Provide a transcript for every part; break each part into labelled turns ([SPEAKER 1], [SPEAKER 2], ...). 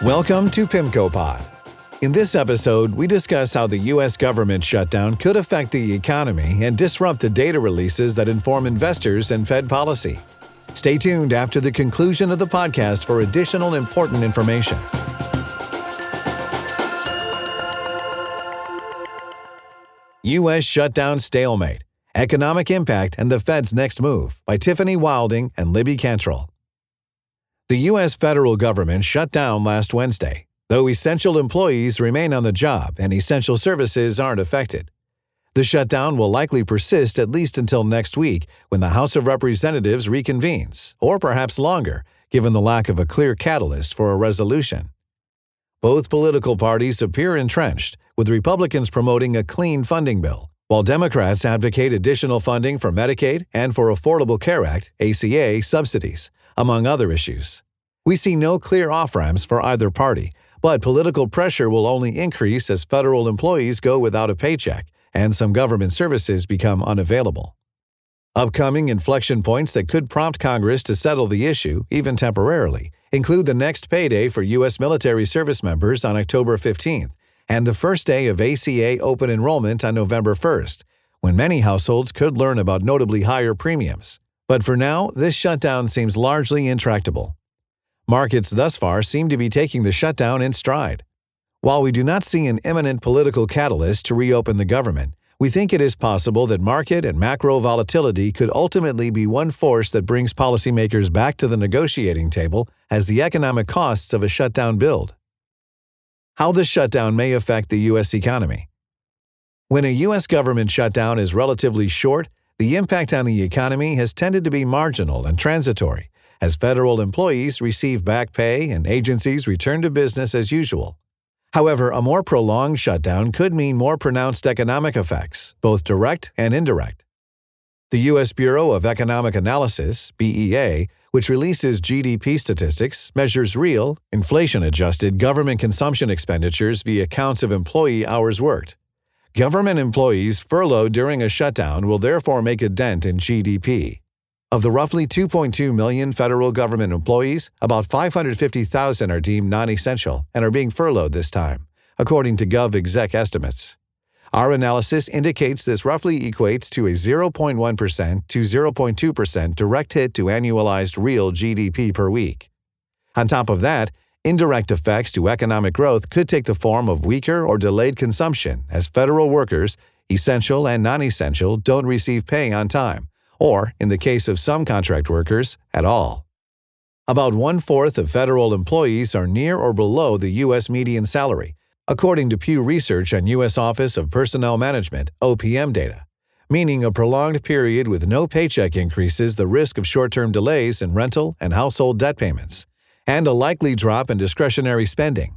[SPEAKER 1] Welcome to PIMCO Pod. In this episode, we discuss how the U.S. government shutdown could affect the economy and disrupt the data releases that inform investors and Fed policy. Stay tuned after the conclusion of the podcast for additional important information. U.S. Shutdown Stalemate, Economic Impact and the Fed's Next Move by Tiffany Wilding and Libby Cantrell. The U.S. federal government shut down last Wednesday, though essential employees remain on the job and essential services aren't affected. The shutdown will likely persist at least until next week when the House of Representatives reconvenes, or perhaps longer, given the lack of a clear catalyst for a resolution. Both political parties appear entrenched, with Republicans promoting a clean funding bill, while Democrats advocate additional funding for Medicaid and for Affordable Care Act (ACA) subsidies, among other issues. We see no clear off-ramps for either party, but political pressure will only increase as federal employees go without a paycheck and some government services become unavailable. Upcoming inflection points that could prompt Congress to settle the issue, even temporarily, include the next payday for U.S. military service members on October 15th and the first day of ACA open enrollment on November 1st, when many households could learn about notably higher premiums. But for now, this shutdown seems largely intractable. Markets thus far seem to be taking the shutdown in stride. While we do not see an imminent political catalyst to reopen the government, we think it is possible that market and macro volatility could ultimately be one force that brings policymakers back to the negotiating table as the economic costs of a shutdown build. How the shutdown may affect the U.S. economy. When a U.S. government shutdown is relatively short, the impact on the economy has tended to be marginal and transitory, as federal employees receive back pay and agencies return to business as usual. However, a more prolonged shutdown could mean more pronounced economic effects, both direct and indirect. The U.S. Bureau of Economic Analysis, BEA, which releases GDP statistics, measures real, inflation-adjusted government consumption expenditures via counts of employee hours worked. Government employees furloughed during a shutdown will therefore make a dent in GDP. Of the roughly 2.2 million federal government employees, about 550,000 are deemed non-essential and are being furloughed this time, according to GovExec estimates. Our analysis indicates this roughly equates to a 0.1% to 0.2% direct hit to annualized real GDP per week. On top of that, indirect effects to economic growth could take the form of weaker or delayed consumption as federal workers, essential and non-essential, don't receive pay on time, or, in the case of some contract workers, at all. About one-fourth of federal employees are near or below the U.S. median salary, according to Pew Research on U.S. Office of Personnel Management (OPM) data, meaning a prolonged period with no paycheck increases the risk of short-term delays in rental and household debt payments, and a likely drop in discretionary spending.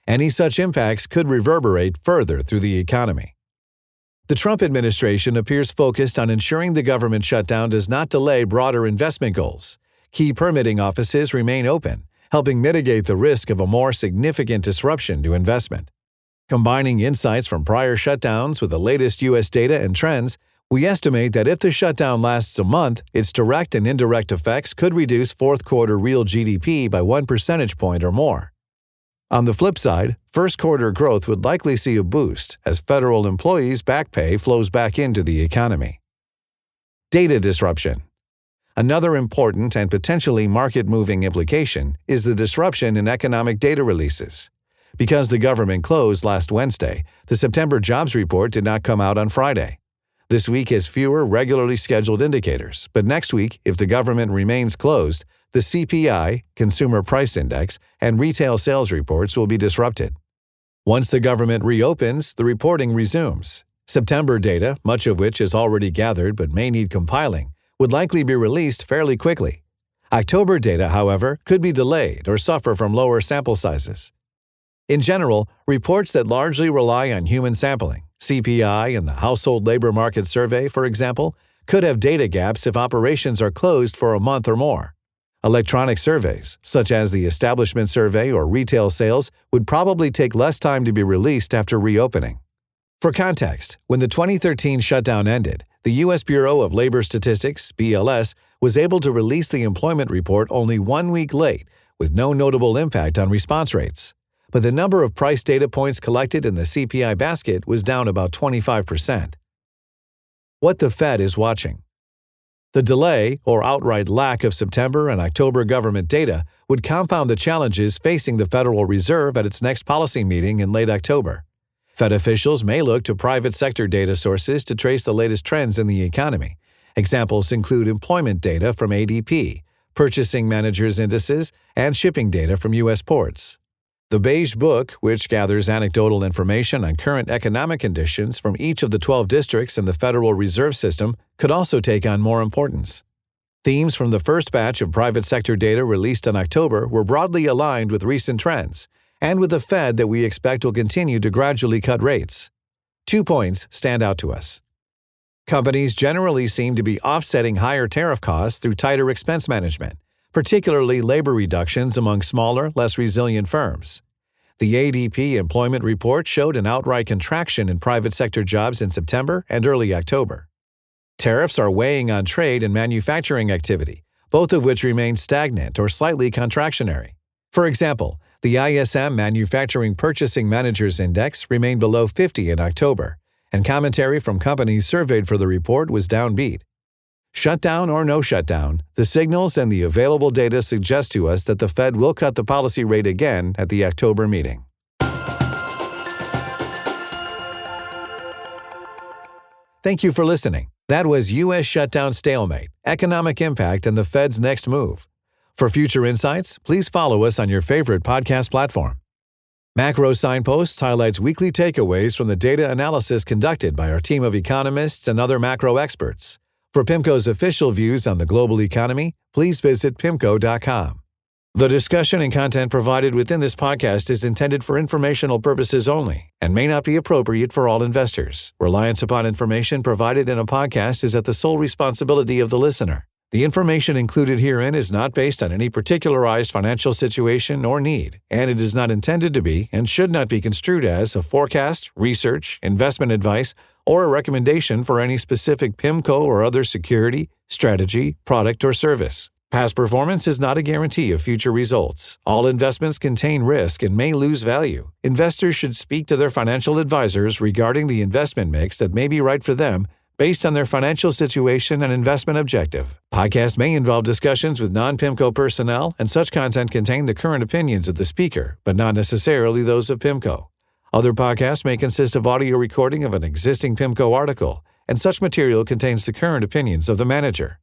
[SPEAKER 1] Any such impacts could reverberate further through the economy. The Trump administration appears focused on ensuring the government shutdown does not delay broader investment goals. Key permitting offices remain open, helping mitigate the risk of a more significant disruption to investment. Combining insights from prior shutdowns with the latest U.S. data and trends, we estimate that if the shutdown lasts a month, its direct and indirect effects could reduce fourth-quarter real GDP by 1 percentage point or more. On the flip side, first-quarter growth would likely see a boost as federal employees' back pay flows back into the economy. Data disruption. Another important and potentially market-moving implication is the disruption in economic data releases. Because the government closed last Wednesday, the September jobs report did not come out on Friday. This week has fewer regularly scheduled indicators, but next week, if the government remains closed, the CPI, Consumer Price Index, and retail sales reports will be disrupted. Once the government reopens, the reporting resumes. September data, much of which is already gathered but may need compiling, would likely be released fairly quickly. October data, however, could be delayed or suffer from lower sample sizes. In general, reports that largely rely on human sampling, CPI and the Household Labor Market Survey, for example, could have data gaps if operations are closed for a month or more. Electronic surveys, such as the Establishment Survey or retail sales, would probably take less time to be released after reopening. For context, when the 2013 shutdown ended, the U.S. Bureau of Labor Statistics, BLS, was able to release the employment report only 1 week late, with no notable impact on response rates. But the number of price data points collected in the CPI basket was down about 25%. What the Fed is watching. The delay, or outright lack of September and October government data, would compound the challenges facing the Federal Reserve at its next policy meeting in late October. Fed officials may look to private sector data sources to trace the latest trends in the economy. Examples include employment data from ADP, purchasing managers' indices, and shipping data from U.S. ports. The Beige Book, which gathers anecdotal information on current economic conditions from each of the 12 districts in the Federal Reserve System, could also take on more importance. Themes from the first batch of private sector data released in October were broadly aligned with recent trends, and with a Fed that we expect will continue to gradually cut rates. 2 points stand out to us. Companies generally seem to be offsetting higher tariff costs through tighter expense management, particularly labor reductions among smaller, less resilient firms. The ADP employment report showed an outright contraction in private sector jobs in September and early October. Tariffs are weighing on trade and manufacturing activity, both of which remain stagnant or slightly contractionary. For example, the ISM Manufacturing Purchasing Managers Index remained below 50 in October, and commentary from companies surveyed for the report was downbeat. Shutdown or no shutdown, the signals and the available data suggest to us that the Fed will cut the policy rate again at the October meeting. Thank you for listening. That was U.S. Shutdown Stalemate, Economic Impact and the Fed's Next Move. For future insights, please follow us on your favorite podcast platform. Macro Signposts highlights weekly takeaways from the data analysis conducted by our team of economists and other macro experts. For PIMCO's official views on the global economy, please visit PIMCO.com. The discussion and content provided within this podcast is intended for informational purposes only and may not be appropriate for all investors. Reliance upon information provided in a podcast is at the sole responsibility of the listener. The information included herein is not based on any particularized financial situation or need, and it is not intended to be and should not be construed as a forecast, research, investment advice, or a recommendation for any specific PIMCO or other security, strategy, product, or service. Past performance is not a guarantee of future results. All investments contain risk and may lose value. Investors should speak to their financial advisors regarding the investment mix that may be right for them based on their financial situation and investment objective. Podcast may involve discussions with non-PIMCO personnel, and such content contain the current opinions of the speaker, but not necessarily those of PIMCO. Other podcasts may consist of audio recording of an existing PIMCO article, and such material contains the current opinions of the manager.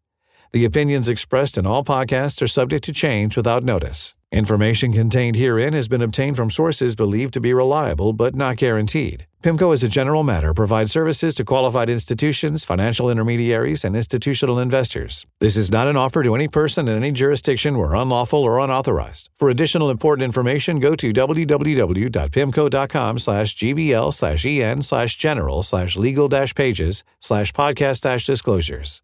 [SPEAKER 1] The opinions expressed in all podcasts are subject to change without notice. Information contained herein has been obtained from sources believed to be reliable but not guaranteed. PIMCO, as a general matter, provides services to qualified institutions, financial intermediaries, and institutional investors. This is not an offer to any person in any jurisdiction where unlawful or unauthorized. For additional important information, go to www.pimco.com/gbl/en/general/legal-pages/podcast-disclosures.